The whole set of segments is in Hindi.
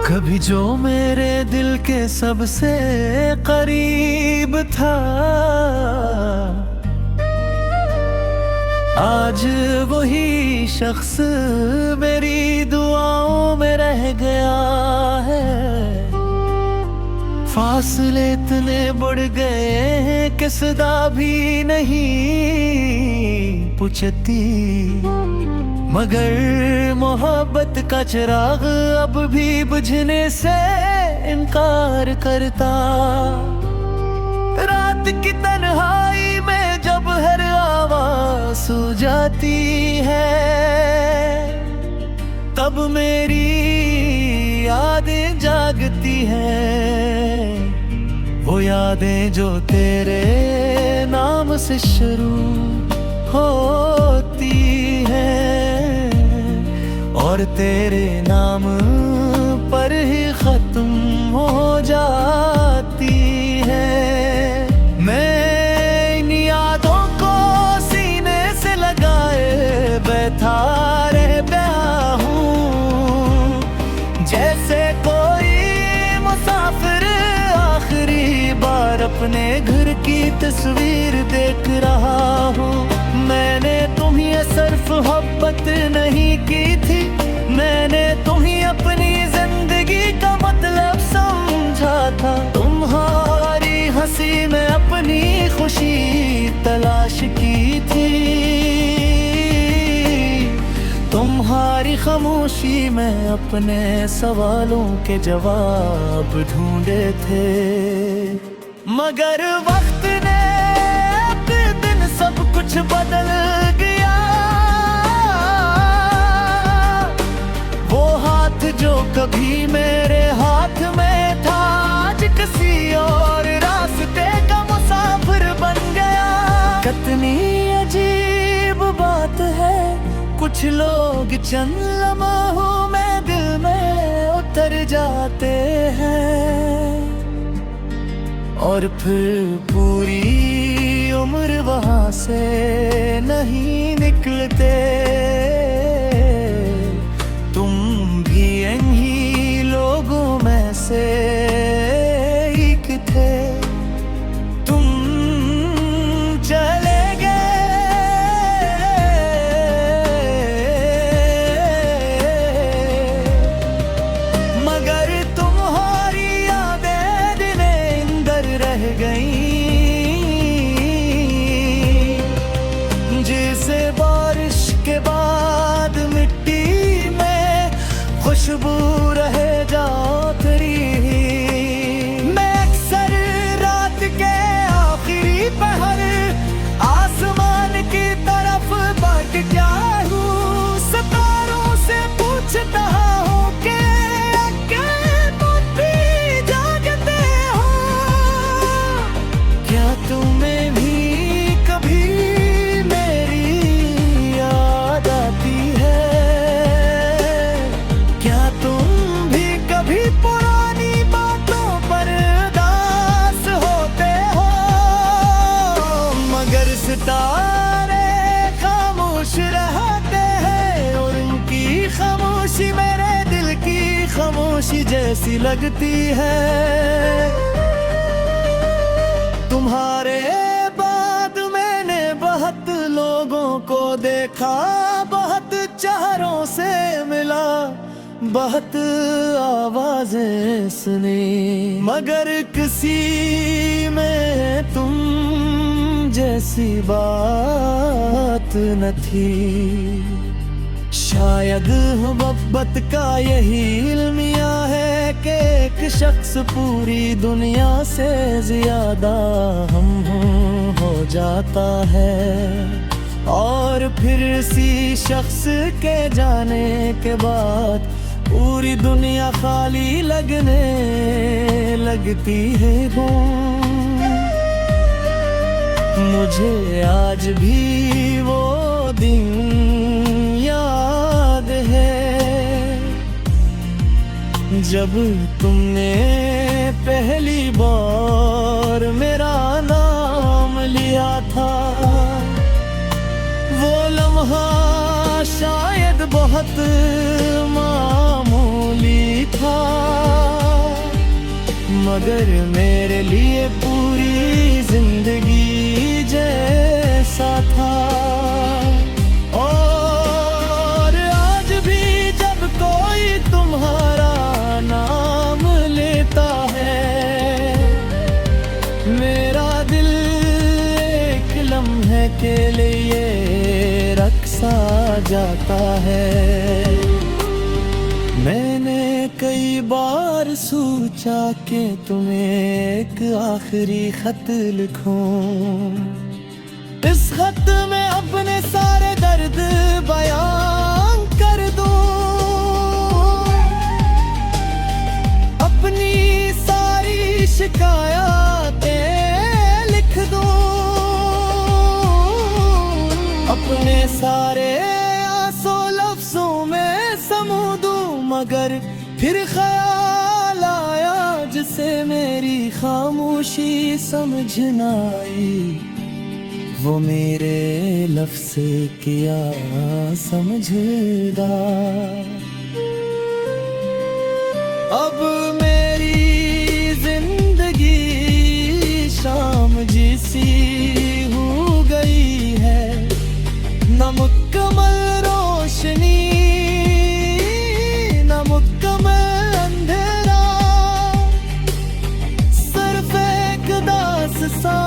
कभी जो मेरे दिल के सबसे करीब था, आज वही शख्स मेरी दुआओं में रह गया है। फासले इतने बढ़ गए हैं कि सदा भी नहीं पुछती, मगर मोहब्बत का चिराग अब भी बुझने से इनकार करता। रात की तन्हाई में जब हर आवाज़ सो जाती है, तब मेरी यादें जागती हैं। वो यादें जो तेरे नाम से शुरू होती हैं और तेरे नाम पर ही खत्म हो जाती है। मैं इन यादों को सीने से लगाए बैठा रह गया हूँ, जैसे कोई मुसाफिर आखिरी बार अपने घर की तस्वीर देख रहा हूँ। मैंने तुम्हें सिर्फ मोहब्बत नहीं की थी, मैंने तुम्हें अपनी जिंदगी का मतलब समझा था। तुम्हारी हंसी में अपनी खुशी तलाश की थी, तुम्हारी खामोशी में अपने सवालों के जवाब ढूंढे थे। मगर वक्त ने एक दिन सब कुछ बदल गया। वो हाथ जो कभी मेरे हाथ में था, आज किसी और रास्ते का मुसाफिर बन गया। कितनी अजीब बात है, कुछ लोग चंद लम्हों में दिल में उतर जाते हैं और फिर पूरी उम्र वहां से नहीं निकलते। तुम भी इन्हीं लोगों में से एक थे। तुम चले खुशबू रहे जाओ तेरी। मैं अक्सर रात के आखिरी पहर आसमान की तरफ बढ़ गया हूँ, सितारों से पूछता हूँ कि क्या तुम भी जागते हो? क्या तुम्हें भी कभी मेरी याद आती है? पुरानी बातों पर उदास होते हो? मगर सितारे खामोश रहते हैं और उनकी खामोशी मेरे दिल की खामोशी जैसी लगती है। तुम्हारे बाद मैंने बहुत लोगों को देखा, बहुत चेहरों से मिला, बहुत आवाजें सुनी, मगर किसी में तुम जैसी बात न थी। शायद मोहब्बत का यही इल्मिया है कि एक शख्स पूरी दुनिया से ज्यादा हम हो जाता है और फिर इसी शख्स के जाने के बाद पूरी दुनिया खाली लगने लगती है। मुझे आज भी वो दिन याद है जब तुमने पहली बार मेरा नाम लिया था। वो लम्हा शायद बहुत मामूली था, मगर मेरे लिए पूरी जिंदगी जैसा था। और आज भी जब कोई तुम्हारा नाम लेता है, मेरा दिल एक लम्हे के लिए रक्सा जाता है। मैंने कई बार सोचा कि तुम्हें एक आखिरी खत लिखूं, इस खत में अपने सारे दर्द बयां कर दूं, अपनी सारी शिकायतें लिख दूं, अपने सारे आंसू लफ्जों में समो दूं। मगर फिर ख्याल आया जिसे मेरी खामोशी समझ न आई, वो मेरे लफ्ज़ किया समझदार। अब मेरी जिंदगी शाम जैसी हो गई है, न मुकम्मल रोशनी न मुकम्मल अंधेरा, सिर्फ एक दास्तां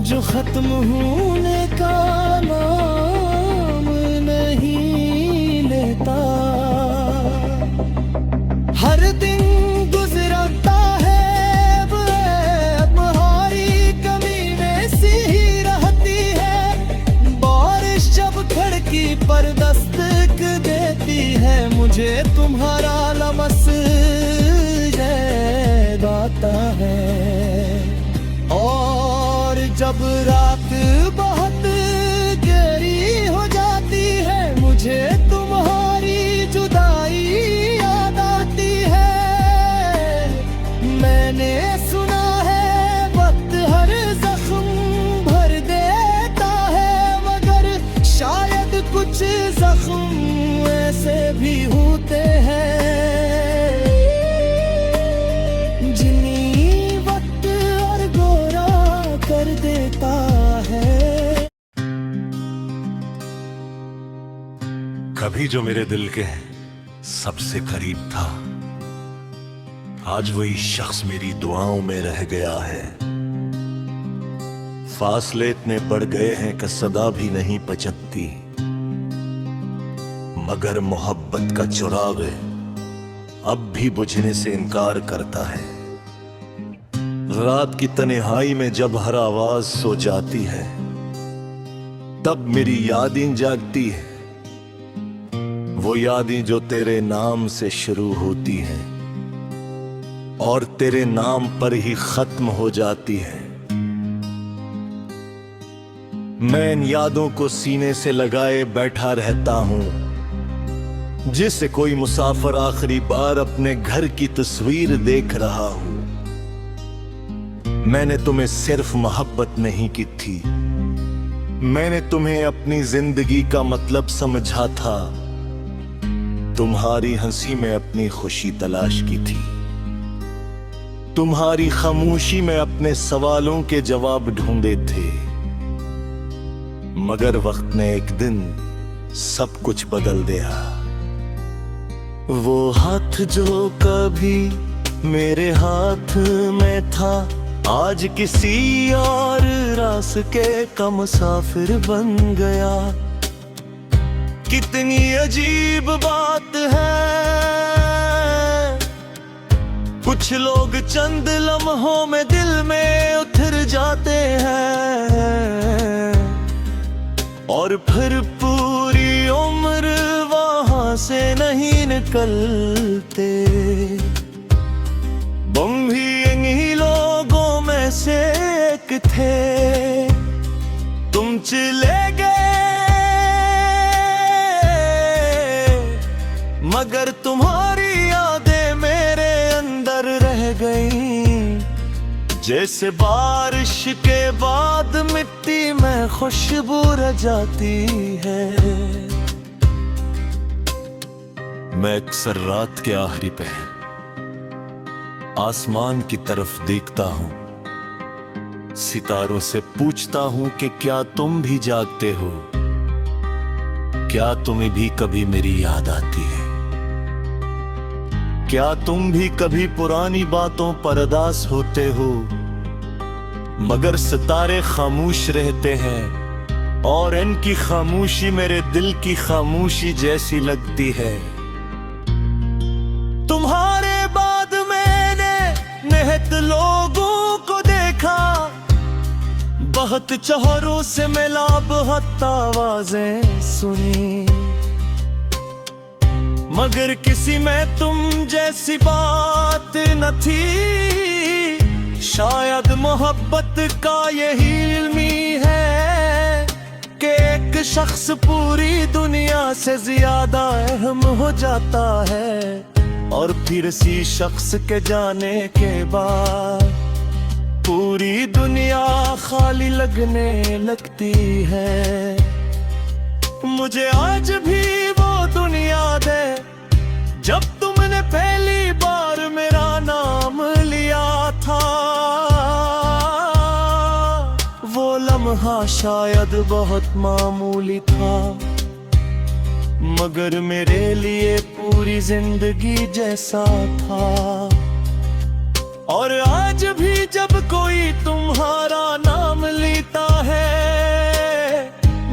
जो खत्म होने का नाम नहीं लेता। हर दिन गुजरता है तुम्हारी कमी में सी ही रहती है। बारिश जब खिड़की पर दस्तक देती है, मुझे तुम्हारा लमस याद आता है। और जब रात बहुत गहरी हो जाती है, मुझे तुम्हारी जुदाई याद आती है। मैंने सुना है वक्त हर जख्म भर देता है, मगर शायद कुछ जख्म ऐसे भी होते हैं जिन्हें वक्त और गोरा कर देता है। कभी जो मेरे दिल के सबसे करीब था, आज वही शख्स मेरी दुआओं में रह गया है। फासले इतने बढ़ गए हैं कि सदा भी नहीं पचकती, मगर मोहब्बत का चिराग अब भी बुझने से इनकार करता है। रात की तन्हाई में जब हर आवाज सो जाती है, तब मेरी यादें जागती है, वो यादें जो तेरे नाम से शुरू होती हैं और तेरे नाम पर ही खत्म हो जाती है। मैं इन यादों को सीने से लगाए बैठा रहता हूं, जिसे कोई मुसाफिर आखिरी बार अपने घर की तस्वीर देख रहा हूं। मैंने तुम्हें सिर्फ मोहब्बत नहीं की थी, मैंने तुम्हें अपनी जिंदगी का मतलब समझा था। तुम्हारी हंसी में अपनी खुशी तलाश की थी, तुम्हारी खामोशी में अपने सवालों के जवाब ढूंढे थे। मगर वक्त ने एक दिन सब कुछ बदल दिया। वो हाथ जो कभी मेरे हाथ में था, आज किसी और रास्ते का मुसाफिर बन गया। कितनी अजीब बात है, कुछ लोग चंद लम्हों में दिल में उतर जाते हैं और फिर पूरी उम्र वहां से नहीं निकलते। तुम भी इन्हीं लोगों में से एक थे, तुम चले गए मगर तुम्हारी यादें मेरे अंदर रह गईं। जैसे बारिश के बाद मिट्टी में खुशबू रह जाती है, मैं अक्सर रात के आखिरी पहर आसमान की तरफ देखता हूं, सितारों से पूछता हूं कि क्या तुम भी जागते हो, क्या तुम्हें भी कभी मेरी याद आती है, क्या तुम भी कभी पुरानी बातों पर उदास होते हो। मगर सितारे खामोश रहते हैं और इनकी खामोशी मेरे दिल की खामोशी जैसी लगती है। तुम्हारे बाद मैंने निहत लोगों को देखा, बहुत चेहरों से मिला, बहुत आवाजें सुनी, मगर किसी में तुम जैसी बात न थी। शायद मोहब्बत का यही इल्मी है कि एक शख्स पूरी दुनिया से ज्यादा अहम हो जाता है, और फिर इसी शख्स के जाने के बाद पूरी दुनिया खाली लगने लगती है। मुझे आज भी वो दुनिया दे जब तुमने पहली बार मेरा नाम लिया था। वो लम्हा शायद बहुत मामूली था, मगर मेरे लिए पूरी जिंदगी जैसा था। और आज भी जब कोई तुम्हारा नाम लेता है,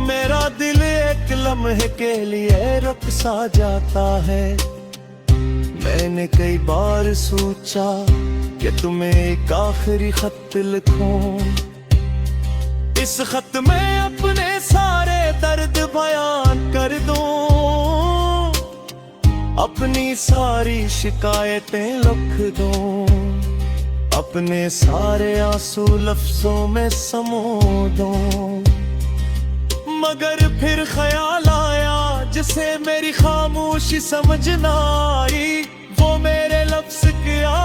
मेरा दिल एक लम्हे के लिए रुक सा जाता है। मैंने कई बार सोचा कि तुम्हें एक आखिरी खत लिखूं, इस खत में अपने सारे दर्द बयान कर दूं, अपनी सारी शिकायतें लिख दूं, अपने सारे आंसू लफ्जों में समो दूं। मगर फिर ख्याल आया जिसे मेरी खामोशी समझ ना आई, वो मेरे लफ्ज क्या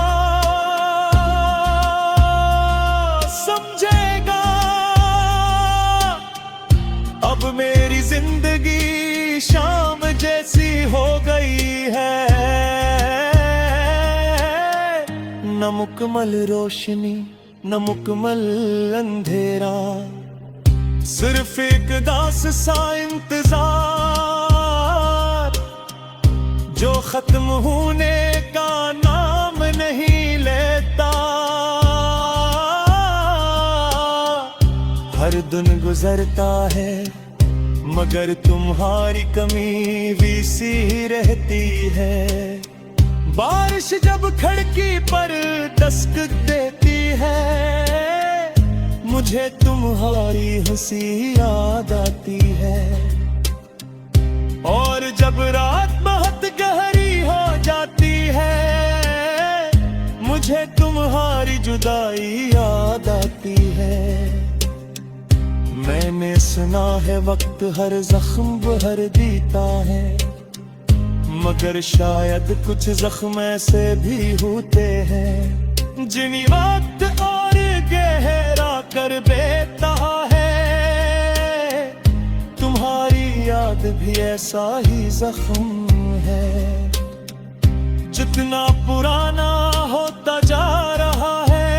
समझेगा। अब मेरी जिंदगी शाम जैसी हो गई है, न मुकम्मल रोशनी न मुकम्मल अंधेरा, सिर्फ एक दास सा इंतजार जो खत्म होने का नाम नहीं लेता। हर दिन गुजरता है मगर तुम्हारी कमी भी सी रहती है। बारिश जब खिड़की पर दस्तक देती है, मुझे तुम्हारी हंसी याद आती है। और जब रात बहुत गहरी हो जाती है, मुझे तुम्हारी जुदाई याद आती है। मैंने सुना है वक्त हर जख्म भर देता है, मगर शायद कुछ जख्म ऐसे भी होते हैं जिन्हीं वक्त और गहरा कर देता है। तुम्हारी याद भी ऐसा ही जख्म है, जितना पुराना होता जा रहा है,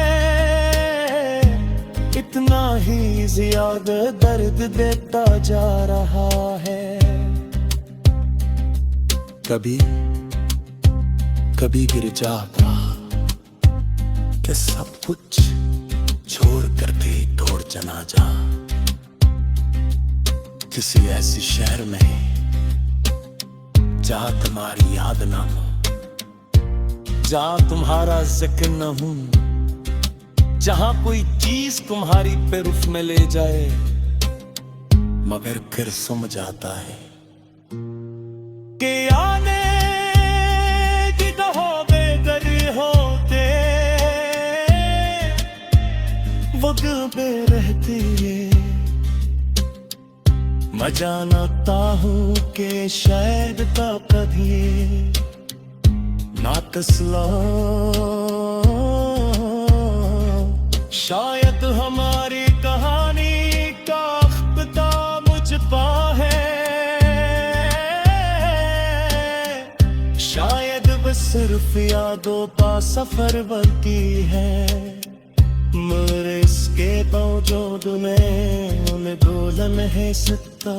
इतना ही ज्यादा दर्द देता जा रहा है। कभी कभी गिर जाता कि सब कुछ छोड़ कर भी दौड़ चला जा, किसी ऐसे शहर में जहां तुम्हारी याद ना हो, जहां तुम्हारा जिक्र न हो, जहां कोई चीज तुम्हारी पे रुफ में ले जाए, मगर फिर सुम जाता है कि आने की तो हो बेगर होते वो दिल पे रहती है। मैं जानता हूँ कि शायद कभी ना तस्ला, शायद हमारी कहानी का अख्ताम मुझ पा है। सिर्फ यादों का सफर बाकी है, मगर इसके बावजूद में उन्हें दोलन है सकता।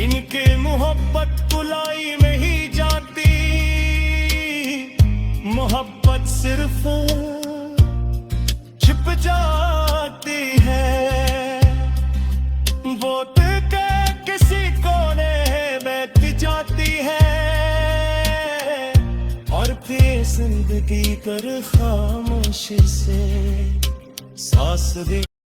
इनके मोहब्बत बुलाई में ही जाती, मोहब्बत सिर्फ छिप जाती है। वोट के किसी कोने बैठ जाती है, और फिर जिंदगी पर खामोशी से सांस दे।